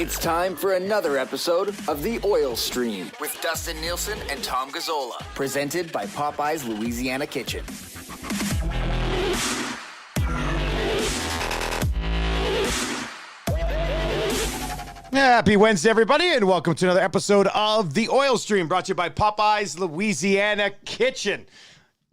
It's time for another episode of The Oil Stream with Dustin Nielsen and Tom Gazzola, presented by Popeye's Louisiana Kitchen. Happy Wednesday, everybody, and welcome to another episode of The Oil Stream, brought to you by Popeye's Louisiana Kitchen.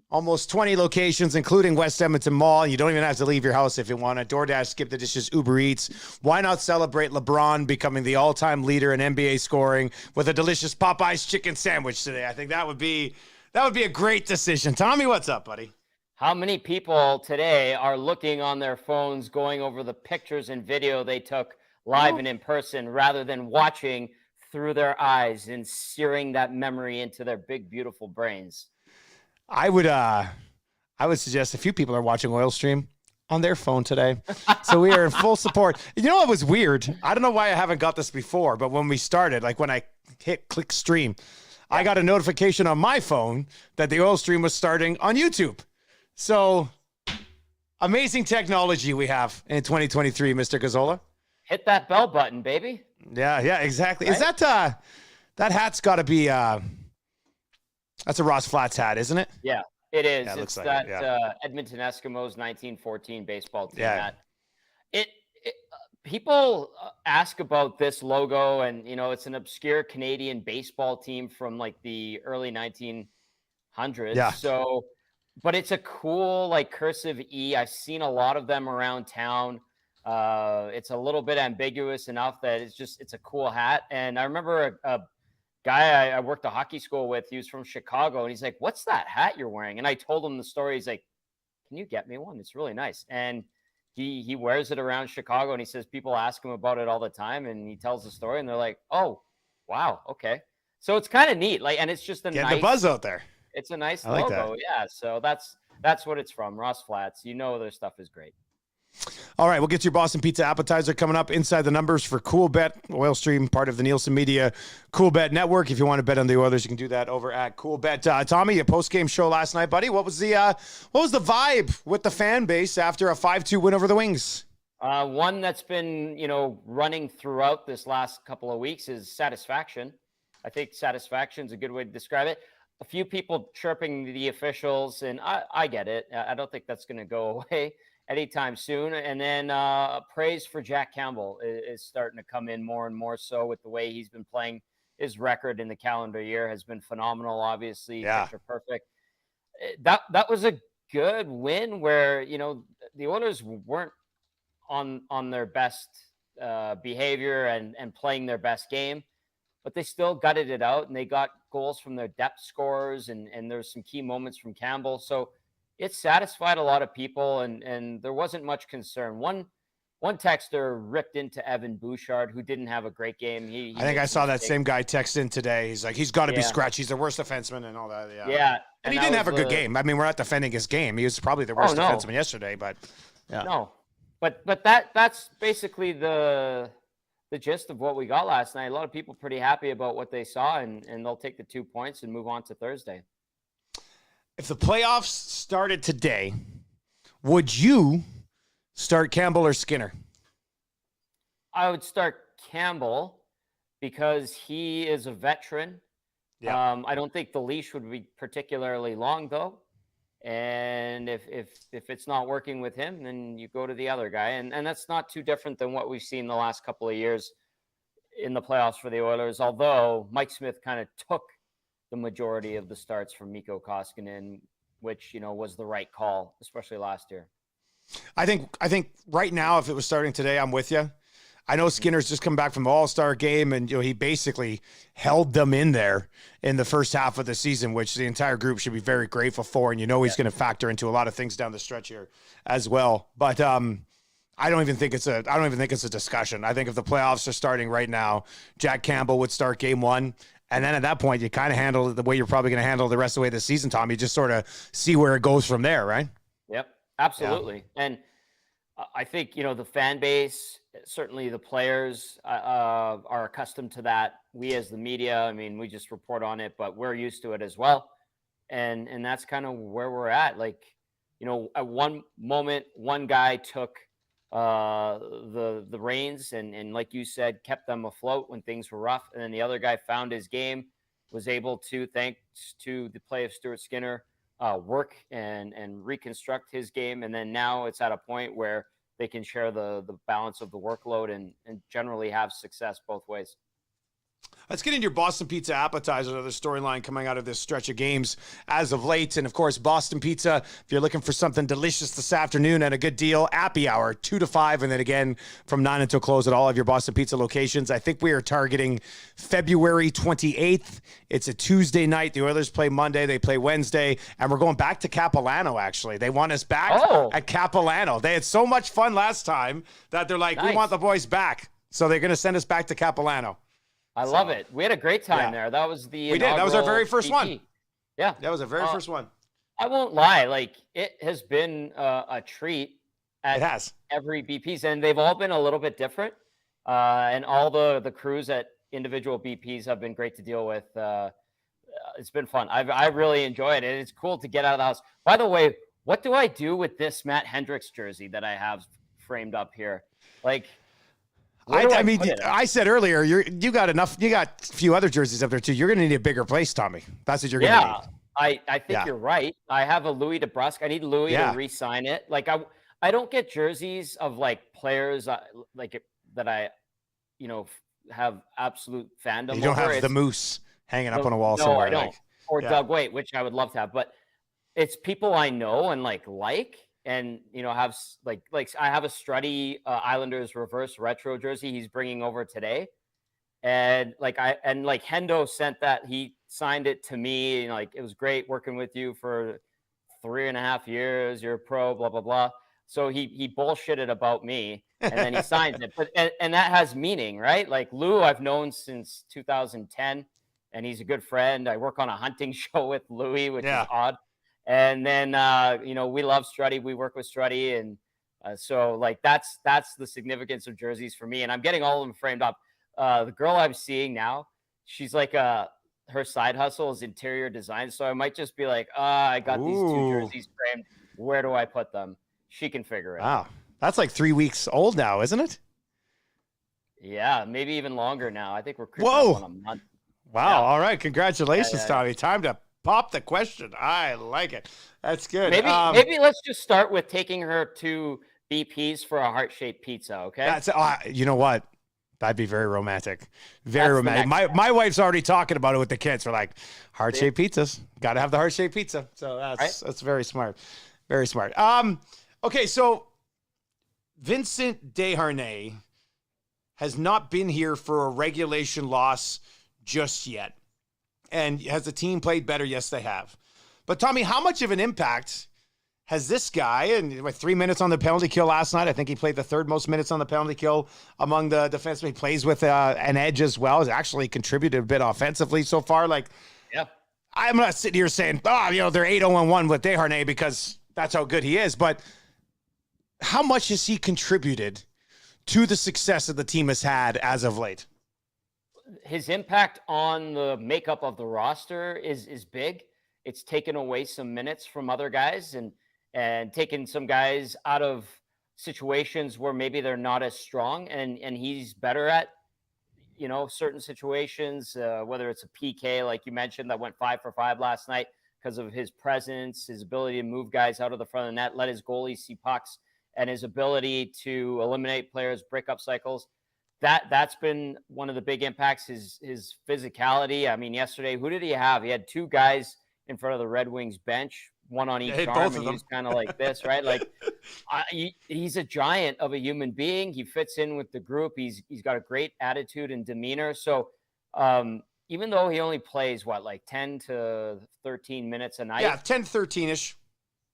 Almost 20 locations, including West Edmonton Mall. You don't even have to leave your house if you want to. DoorDash, Skip the Dishes, Uber Eats. Why not celebrate LeBron becoming the all-time leader in NBA scoring with a delicious Popeye's chicken sandwich today? I think that would be a great decision. Tommy, what's up, buddy? How many people today are looking on their phones, going over the pictures and video they took live and in person, rather than watching through their eyes and searing that memory into their big, beautiful brains? I would suggest a few people are watching Oil Stream on their phone today. So we are in full support. You know what was weird? I don't know why I haven't got this before, but when we started, like when I hit click stream, I got a notification on my phone that the Oil Stream was starting on YouTube. So amazing technology we have in 2023, Mr. Gazzola. Hit that bell button, baby. Yeah, exactly. Right? Is that hat's got to be that's a Ross Flats hat, isn't it? Yeah, it is. Yeah, it it's like that it, yeah. Edmonton Eskimos 1914 baseball team hat. It people ask about this logo, and it's an obscure Canadian baseball team from like the early 1900s. Yeah. So, but it's a cool like cursive E. I've seen a lot of them around town. It's a little bit ambiguous enough that it's a cool hat. And I remember a guy I worked a hockey school with, he was from Chicago, and he's like, "What's that hat you're wearing?" And I told him the story. He's like, "Can you get me one? It's really nice." And he wears it around Chicago, and he says people ask him about it all the time, and he tells the story, and they're like, "Oh, wow, okay." So it's kind of neat. Like, and it's just Get the buzz out there. It's a nice like logo. that. Yeah. So that's what it's from. Ross Flats. Their stuff is great. All right, we'll get to your Boston Pizza Appetizer coming up. Inside the numbers for Cool Bet, Oil Stream, part of the Nielsen Media Cool Bet Network. If you want to bet on the Oilers, you can do that over at Cool Bet. Tommy, a post-game show last night, buddy. What was the vibe with the fan base after a 5-2 win over the Wings? One that's been running throughout this last couple of weeks is satisfaction. I think satisfaction is a good way to describe it. A few people chirping the officials, and I get it. I don't think that's going to go away anytime soon. And then praise for Jack Campbell is starting to come in more and more so with the way he's been playing. His record in the calendar year has been phenomenal, obviously. Yeah. Picture perfect. That was a good win where, the Oilers weren't on their best behavior and playing their best game, but they still gutted it out, and they got goals from their depth scorers, and there's some key moments from Campbell. So it satisfied a lot of people, and there wasn't much concern. One texter ripped into Evan Bouchard, who didn't have a great game. I think I saw that same guy text in today. He's like, he's got to be scratched. He's the worst defenseman and all that. Yeah. And he didn't have a good game. I mean, we're not defending his game. He was probably the worst defenseman yesterday, but yeah. No. But that's basically the gist of what we got last night. A lot of people pretty happy about what they saw, and they'll take the 2 points and move on to Thursday. If the playoffs started today, would you start Campbell or Skinner? I would start Campbell because he is a veteran. Yeah. I don't think the leash would be particularly long, though. And if it's not working with him, then you go to the other guy. And that's not too different than what we've seen the last couple of years in the playoffs for the Oilers, although Mike Smith kind of took the majority of the starts from Mikko Koskinen, which, was the right call, especially last year. I think right now, if it was starting today, I'm with you. I know Skinner's just come back from the All-Star game, and he basically held them in there in the first half of the season, which the entire group should be very grateful for. And he's going to factor into a lot of things down the stretch here as well. But I don't even think it's a discussion. I think if the playoffs are starting right now, Jack Campbell would start game one. And then at that point, you kind of handle it the way you're probably going to handle the rest of the way this season, Tom. You just sort of see where it goes from there, right? Yep, absolutely. Yeah. And I think, the fan base, certainly the players are accustomed to that. We as the media, I mean, we just report on it, but we're used to it as well. And that's kind of where we're at. Like, at one moment, one guy took the reins and like you said, kept them afloat when things were rough. And then the other guy found his game, was able to, thanks to the play of Stuart Skinner, work and reconstruct his game. And then now it's at a point where they can share the balance of the workload and generally have success both ways. Let's get into your Boston Pizza Appetizer, another storyline coming out of this stretch of games as of late. And, of course, Boston Pizza, if you're looking for something delicious this afternoon at a good deal, Appy Hour, 2 to 5, and then again from 9 until close at all of your Boston Pizza locations. I think we are targeting February 28th. It's a Tuesday night. The Oilers play Monday. They play Wednesday. And we're going back to Capilano, actually. They want us back at Capilano. They had so much fun last time that they're like, we want the boys back. So they're going to send us back to Capilano. I love it. We had a great time there. That was we did. That was our very first one. Yeah, that was our very first one. I won't lie. Like, it has been a treat at every BP's, and they've all been a little bit different. And all the crews at individual BP's have been great to deal with. It's been fun. I really enjoyed it. It's cool to get out of the house. By the way, what do I do with this Matt Hendricks jersey that I have framed up here? Like, I mean, I said earlier, you got enough. You got a few other jerseys up there too. You're going to need a bigger place, Tommy. That's what you're going to need. I think you're right. I have a Louis DeBrusque. I need Louis to re-sign it. Like, I don't get jerseys of like players like that I, have absolute fandom. You don't have the Moose hanging up on a wall somewhere. No, I don't. Or Doug Waite, which I would love to have, but it's people I know and like. And have like I have a Strutty Islanders reverse retro jersey he's bringing over today, and Hendo sent that. He signed it to me, and like, it was great working with you for 3.5 years. You're a pro, blah blah blah. So he bullshitted about me, and then he signs it. But and that has meaning, right? Like, Lou, I've known since 2010, and he's a good friend. I work on a hunting show with Louis, which is odd. And then, we love Strutty. We work with Strutty. And so, like, that's the significance of jerseys for me. And I'm getting all of them framed up. The girl I'm seeing now, she's like, her side hustle is interior design. So I might just be like, I got these 2 jerseys framed. Where do I put them? She can figure it out. Wow. That's like 3 weeks old now, isn't it? Yeah, maybe even longer now. I think we're creeping up on a month. Wow. Yeah. All right. Congratulations, Tommy. Time to pop the question. I like it. That's good. Maybe let's just start with taking her to BP's for a heart-shaped pizza, okay? That's you know what? That'd be very romantic. Very romantic. My wife's already talking about it with the kids. We're like, heart-shaped pizzas. Got to have the heart-shaped pizza. So that's very smart. Very smart. Okay, so Vincent Desharnais has not been here for a regulation loss just yet. And has the team played better? Yes, they have. But, Tommy, how much of an impact has this guy, and 3 minutes on the penalty kill last night, I think he played the third most minutes on the penalty kill among the defensemen. He plays with an edge as well. Has actually contributed a bit offensively so far. Like, I'm not sitting here saying, they're 8-0-1 with Desharnais because that's how good he is. But how much has he contributed to the success that the team has had as of late? His impact on the makeup of the roster is big. It's taken away some minutes from other guys and taken some guys out of situations where maybe they're not as strong. And he's better at, certain situations, whether it's a PK, like you mentioned, that went 5 for 5 last night because of his presence, his ability to move guys out of the front of the net, let his goalie see pucks, and his ability to eliminate players, break up cycles. That's been one of the big impacts, his physicality. I mean, yesterday, who did he have? He had 2 guys in front of the Red Wings bench, one on each arm, and he was kind of like this, right? Like, he's a giant of a human being. He fits in with the group. He's got a great attitude and demeanor. So even though he only plays, 10 to 13 minutes a night? Yeah, 10, 13-ish.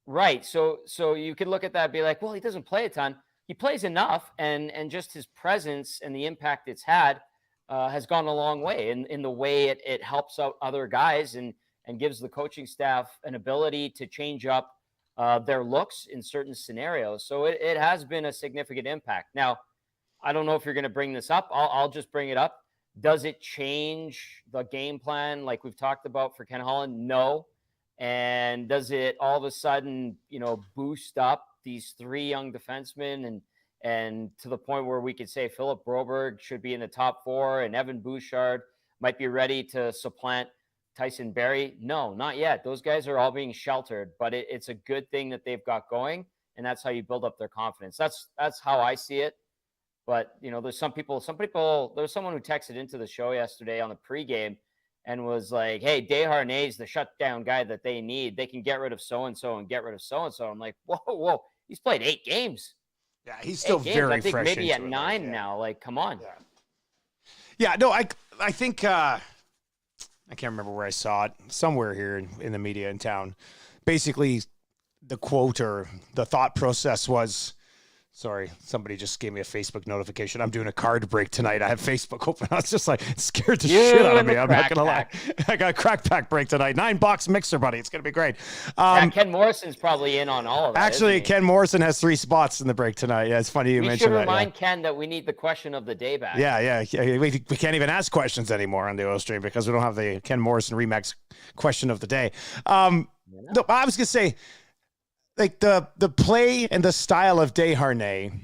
Right. So you could look at that and be like, well, he doesn't play a ton. He plays enough, and just his presence and the impact it's had has gone a long way in the way it helps out other guys and gives the coaching staff an ability to change up their looks in certain scenarios. So it has been a significant impact. Now, I don't know if you're going to bring this up. I'll just bring it up. Does it change the game plan like we've talked about for Ken Holland? No. And does it all of a sudden, boost up these 3 young defensemen and to the point where we could say Philip Broberg should be in the top 4 and Evan Bouchard might be ready to supplant Tyson Barrie. No, not yet. Those guys are all being sheltered, but it's a good thing that they've got going, and that's how you build up their confidence. That's how I see it. But, there's some people, there's someone who texted into the show yesterday on the pregame and was like, hey, Desharnais is the shutdown guy that they need. They can get rid of so-and-so and get rid of so-and-so. I'm like, whoa. He's played 8 games. Yeah, he's still very I think fresh. Maybe at 9 now. Like, come on. Yeah, no, I think I can't remember where I saw it. Somewhere here in the media in town. Basically, the quote or the thought process was, sorry, somebody just gave me a Facebook notification. I'm doing a card break tonight. I have Facebook open. I was just like, it scared the shit out of me. I'm not going to lie. I got a crack pack break tonight. 9-box mixer, buddy. It's going to be great. Ken Morrison's probably in on all of that. Actually, Ken Morrison has 3 spots in the break tonight. Yeah, it's funny you mentioned that. We should remind Ken that we need the question of the day back. Yeah. We can't even ask questions anymore on the oil stream because we don't have the Ken Morrison Remax question of the day. No, I was going to say, like the play and the style of Desharnais,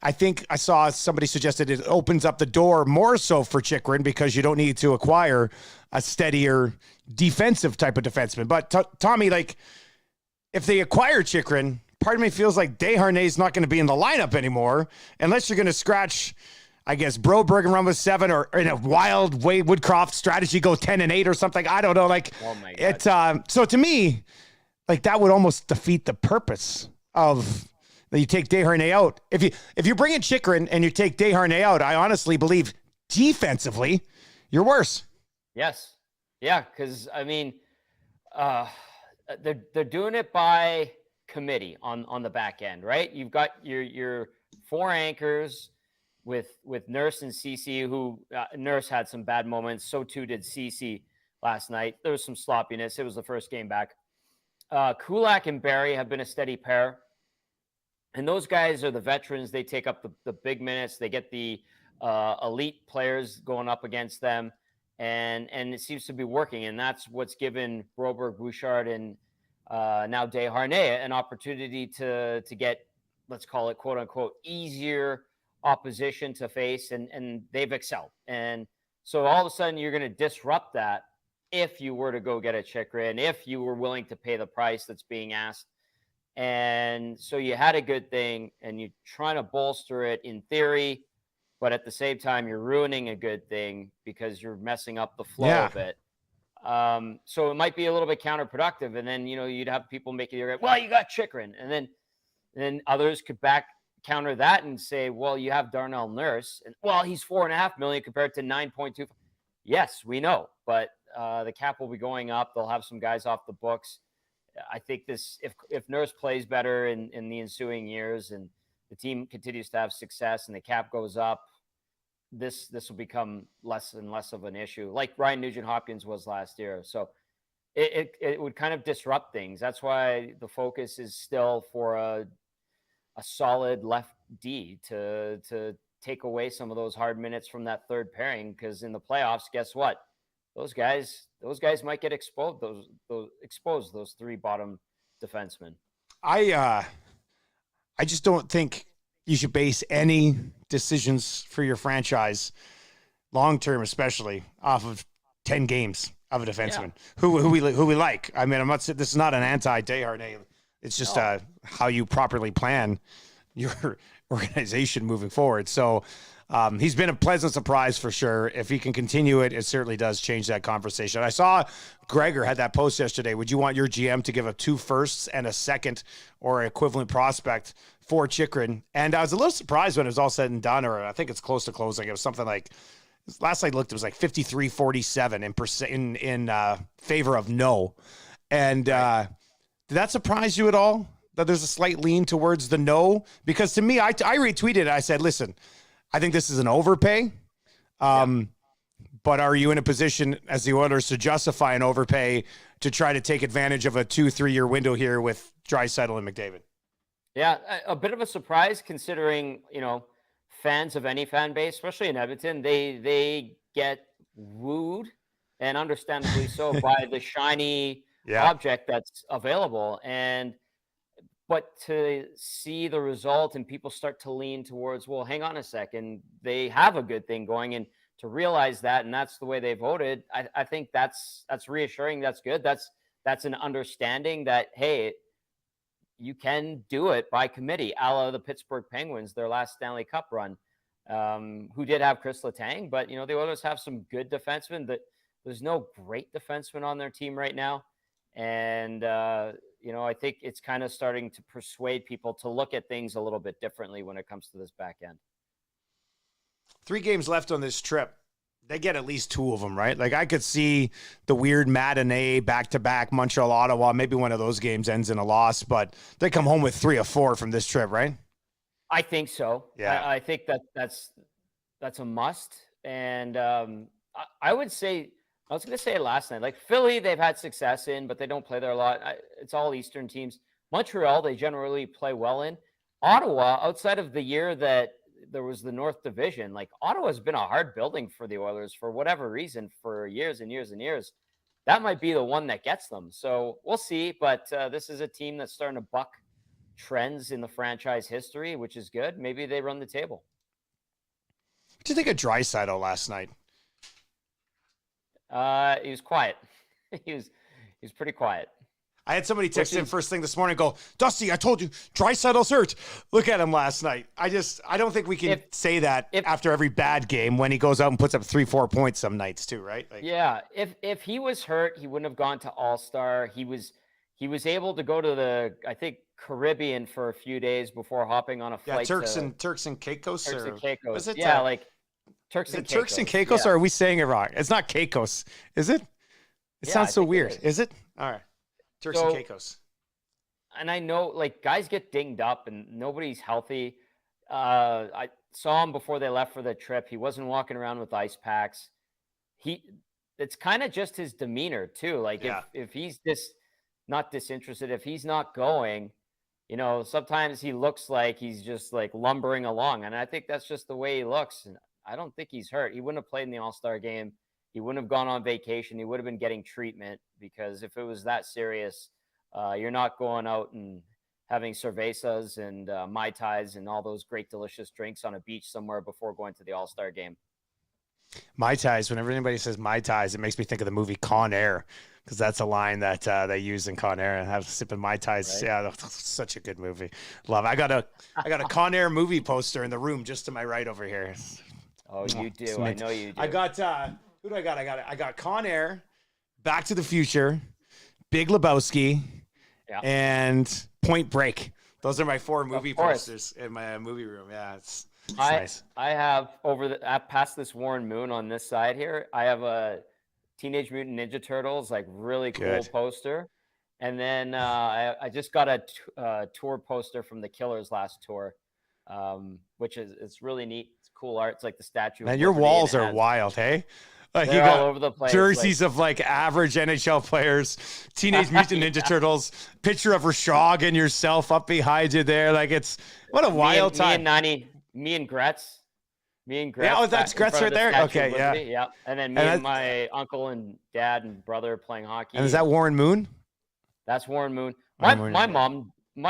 I think I saw somebody suggested it opens up the door more so for Chychrun because you don't need to acquire a steadier defensive type of defenseman. But Tommy, like if they acquire Chychrun, part of me feels like Desharnais is not going to be in the lineup anymore unless you're going to scratch, I guess, Broberg and run with 7 or in a wild Wade Woodcroft strategy, go 10-8 or something. I don't know. Like so to me, like that would almost defeat the purpose of that you take Desharnais out. If you bring in Chychrun and you take Desharnais out, I honestly believe defensively you're worse. Yes. Yeah, because I mean, they're doing it by committee on the back end, right? You've got your 4 anchors with Nurse and Ceci, who Nurse had some bad moments. So too did Ceci last night. There was some sloppiness. It was the first game back. Kulak and Barrie have been a steady pair. And those guys are the veterans. They take up the big minutes. They get the elite players going up against them. And it seems to be working. And that's what's given Broberg, Bouchard, and now Desharnais an opportunity to get, let's call it, quote unquote, easier opposition to face. And they've excelled. And so all of a sudden you're going to disrupt that if you were to go get a Chychrun, if you were willing to pay the price that's being asked. And so you had a good thing and you're trying to bolster it in theory, but at the same time, you're ruining a good thing because you're messing up the flow of it. So it might be a little bit counterproductive. And then, you'd have people making you go, well, you got Chychrun. And then others could counter that and say, well, you have Darnell Nurse. And well, he's $4.5 million compared to 9.2. Yes, we know, but the cap will be going up. They'll have some guys off the books. I think if Nurse plays better in the ensuing years and the team continues to have success and the cap goes up, this will become less and less of an issue, like Ryan Nugent-Hopkins was last year. So it would kind of disrupt things. That's why the focus is still for a solid left D to take away some of those hard minutes from that third pairing. Because in the playoffs, guess what? Those guys might get exposed. Those 3 bottom defensemen. I just don't think you should base any decisions for your franchise, long term especially, off of 10 games of a defenseman who we like. I mean, I'm not saying this is not an anti-Desharnais. It's just how you properly plan your organization moving forward. So he's been a pleasant surprise for sure. If he can continue it, it certainly does change that conversation. I saw Gregor had that post yesterday. Would you want your GM to give up 2 firsts and a second or equivalent prospect for Chychrun? And I was a little surprised when it was all said and done, or I think it's close to closing. It was something like, last I looked, it was like 53-47 in favor of no. And did that surprise you at all, that there's a slight lean towards the no? Because to me, I retweeted it. I said, listen, I think this is an overpay. But are you in a position as the Oilers to justify an overpay to try to take advantage of a 2-3 year window here with Draisaitl and McDavid? Yeah, a bit of a surprise considering, fans of any fan base, especially in Edmonton, they get wooed, and understandably so, by the shiny object that's available. And but to see the result and people start to lean towards, well, hang on a second, they have a good thing going, and to realize that, and that's the way they voted. I think that's reassuring. That's good. That's an understanding that, hey, you can do it by committee, a la the Pittsburgh Penguins, their last Stanley Cup run, who did have Chris Letang, but the Oilers have some good defensemen. That there's no great defenseman on their team right now, and I think it's kind of starting to persuade people to look at things a little bit differently when it comes to this back end. 3 games left on this trip. They get at least 2 of them, right? Like, I could see the weird matinee back-to-back Montreal, Ottawa. Maybe one of those games ends in a loss, but they come home with 3 or 4 from this trip, right? I think so. Yeah. I think that's a must. And I would say, I was going to say it last night, like Philly, they've had success in, but they don't play there a lot. It's all Eastern teams. Montreal, they generally play well in. Ottawa, outside of the year that there was the North Division, like Ottawa's been a hard building for the Oilers for whatever reason for years and years and years. That might be the one that gets them. So we'll see. But this is a team that's starting to buck trends in the franchise history, which is good. Maybe they run the table. What do you think of Draisaitl last night? He was quiet. he was pretty quiet. I had somebody text in first thing this morning and go, Dusty, I told you, Draisaitl's hurt. Look at him last night. I don't think we can say that after every bad game when he goes out and puts up 3-4 points some nights too, right? Like, yeah. If he was hurt, he wouldn't have gone to All-Star. He was able to go to the, I think, Caribbean for a few days before hopping on a flight. Turks and Caicos. Turks and Caicos. Was it, like Turks and Caicos. Turks and Caicos, or are we saying it wrong? It's not Caicos, is it? It sounds so weird. Is it? All right. Turks and Caicos. And I know, like, guys get dinged up and nobody's healthy. I saw him before they left for the trip. He wasn't walking around with ice packs. It's kind of just his demeanor too. Like, if he's not disinterested, if he's not going, sometimes he looks like he's just like lumbering along. And I think that's just the way he looks. And I don't think he's hurt. He wouldn't have played in the All-Star game. He wouldn't have gone on vacation. He would have been getting treatment, because if it was that serious, you're not going out and having cervezas and Mai Tais and all those great, delicious drinks on a beach somewhere before going to the All-Star game. Mai Tais, whenever anybody says Mai Tais, it makes me think of the movie Con Air, because that's a line that they use in Con Air, and have sipping Mai Tais. Right? Yeah, such a good movie. Love it. I got a Con Air movie poster in the room just to my right over here. Oh, you do. I know you do. I got... who do I got? I got Con Air, Back to the Future, Big Lebowski, and Point Break. Those are my 4 movie posters in my movie room. Yeah, it's nice. I have past this Warren Moon on this side here. I have a Teenage Mutant Ninja Turtles, like, really cool poster, and then I just got a tour poster from the Killers' last tour, which it's really neat. It's cool art. It's like the statue. Man, your walls are wild, hey? You got all over the place. Jerseys of like average NHL players, Teenage Mutant Ninja Turtles, picture of Rashog and yourself up behind you there. Like, it's what a wild time. Me and Gretz. Yeah, that's Gretz right there. Okay, yeah. And then me and my uncle and dad and brother playing hockey. And is that Warren Moon? That's Warren Moon. My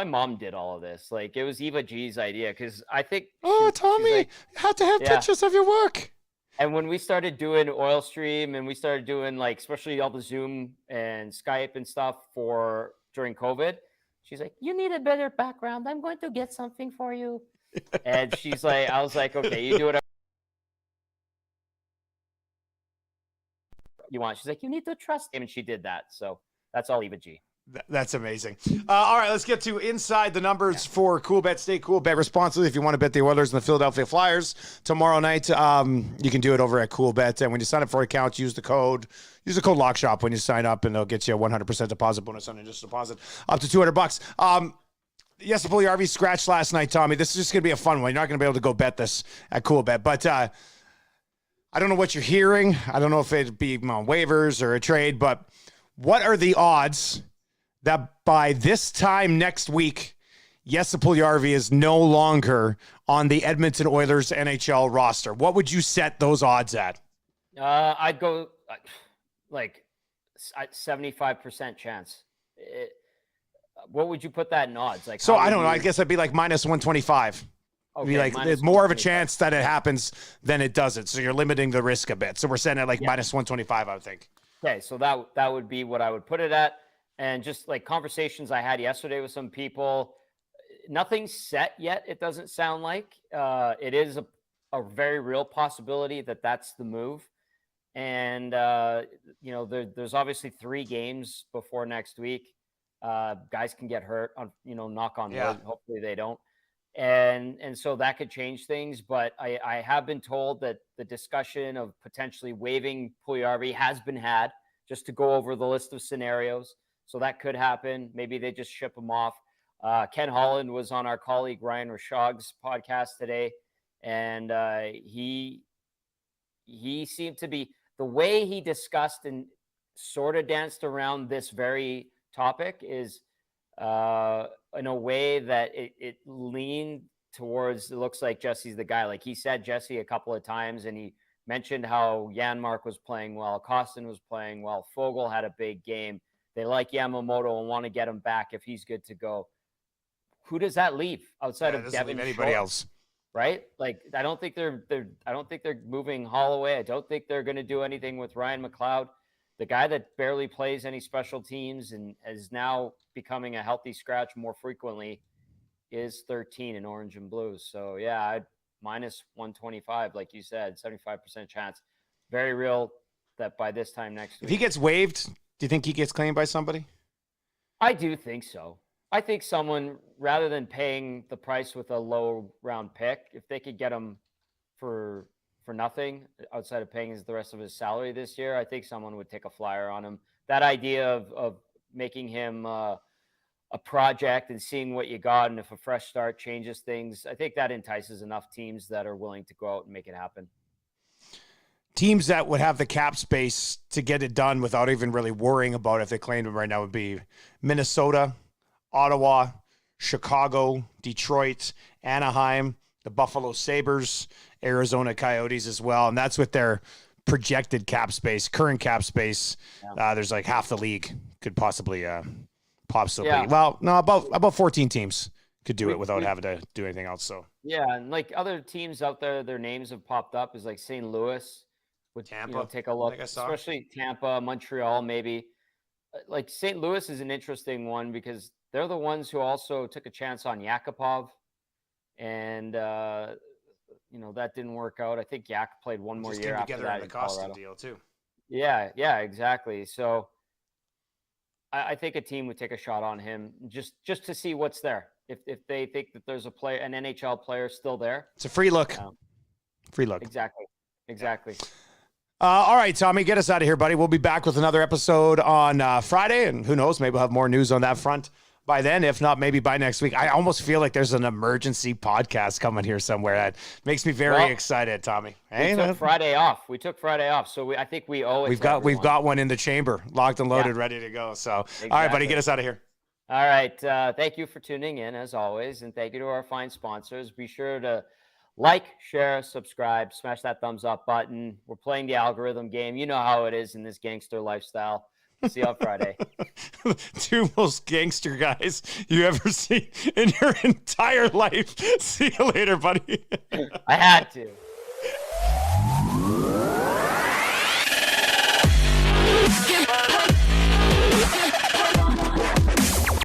mom did all of this. Like, it was Eva G's idea, because I think. Oh, Tommy, you had to have pictures of your work. And when we started doing Oil Stream, and we started doing, like, especially all the Zoom and Skype and stuff during COVID, she's like, "You need a better background. I'm going to get something for you." And she's like, I was like, "Okay, you do whatever you want." She's like, "You need to trust him," and she did that. So that's all Eva G. That's amazing. All right, let's get to inside the numbers for Cool Bet. Stay cool, bet responsibly. If you want to bet the Oilers and the Philadelphia Flyers tomorrow night, you can do it over at Cool Bet. And when you sign up for an account, use the code LOCKSHOP when you sign up, and they'll get you a 100% deposit bonus on your deposit up to $200. Yes, the Pulley RV scratched last night, Tommy. This is just going to be a fun one. You're not going to be able to go bet this at Cool Bet, but I don't know what you're hearing. I don't know if it'd be on waivers or a trade, but what are the odds that by this time next week, Yes, the Puljujärvi is no longer on the Edmonton Oilers NHL roster? What would you set those odds at? I'd go like 75% chance. what would you put that in odds? Like, So I don't know. I guess I'd be like minus 125. Okay, Be like minus there's more of a 125. chance that it happens than it doesn't. So you're limiting the risk a bit. So we're setting it like minus 125, I would think. Okay, so that would be what I would put it at. And just like conversations I had yesterday with some people, nothing's set yet. It doesn't sound like it is a very real possibility that that's the move. And there's obviously 3 games before next week. Guys can get hurt on, knock on wood. Hopefully they don't. And so that could change things. But I have been told that the discussion of potentially waiving Puljujarvi has been had, just to go over the list of scenarios. So that could happen. Maybe they just ship him off. Ken Holland was on our colleague Ryan Rashog's podcast today, and he seemed to be, the way he discussed and sort of danced around this very topic is in a way that it leaned towards, it looks like Jesse's the guy. Like, he said Jesse a couple of times, and he mentioned how Janmark was playing well, Kostin was playing well, Fogle had a big game. They like Yamamoto and want to get him back if he's good to go. Who does that leave outside of Devin anybody Shore? else? Right? Like, I don't think they're moving Holloway. I don't think they're going to do anything with Ryan McLeod, the guy that barely plays any special teams and is now becoming a healthy scratch more frequently, is 13 in orange and blues. So yeah, I'd minus 125, like you said, 75% chance. Very real that by this time next week. If he gets waived, do you think he gets claimed by somebody? I do think so. I think someone, rather than paying the price with a low round pick, if they could get him for nothing outside of paying the rest of his salary this year, I think someone would take a flyer on him. That idea of making him a project and seeing what you got, and if a fresh start changes things, I think that entices enough teams that are willing to go out and make it happen. Teams that would have the cap space to get it done without even really worrying about if they claimed him right now would be Minnesota, Ottawa, Chicago, Detroit, Anaheim, the Buffalo Sabres, Arizona Coyotes as well. And that's with their projected cap space, current cap space. Yeah. There's like half the league could possibly possibly. Yeah. Well, no, about 14 teams could do it without having to do anything else. So yeah, and like other teams out there, their names have popped up, is like St. Louis would Tampa, take a look, especially Tampa, Montreal, maybe. Like St. Louis is an interesting one because they're the ones who also took a chance on Yakupov, and that didn't work out. I think Yak played one more year after that in the Kostin deal too. Yeah, exactly. So I think a team would take a shot on him just to see what's there. If they think that there's an NHL player still there, it's a free look. Free look. Exactly. All right, Tommy, get us out of here, buddy. We'll be back with another episode on Friday, and who knows, maybe we'll have more news on that front by then. If not, maybe by next week. I almost feel like there's an emergency podcast coming here somewhere. That makes me very excited, Tommy. Hey, we took Friday off. So I think we owe it. We've got one in the chamber, locked and loaded, ready to go. So, All right, buddy, get us out of here. All right. Thank you for tuning in, as always, and thank you to our fine sponsors. Be sure to like, share, subscribe, smash that thumbs up button. We're playing the algorithm game. You know how it is in this gangster lifestyle. See you on Friday. 2 most gangster guys you ever seen in your entire life. See you later, buddy. I had to.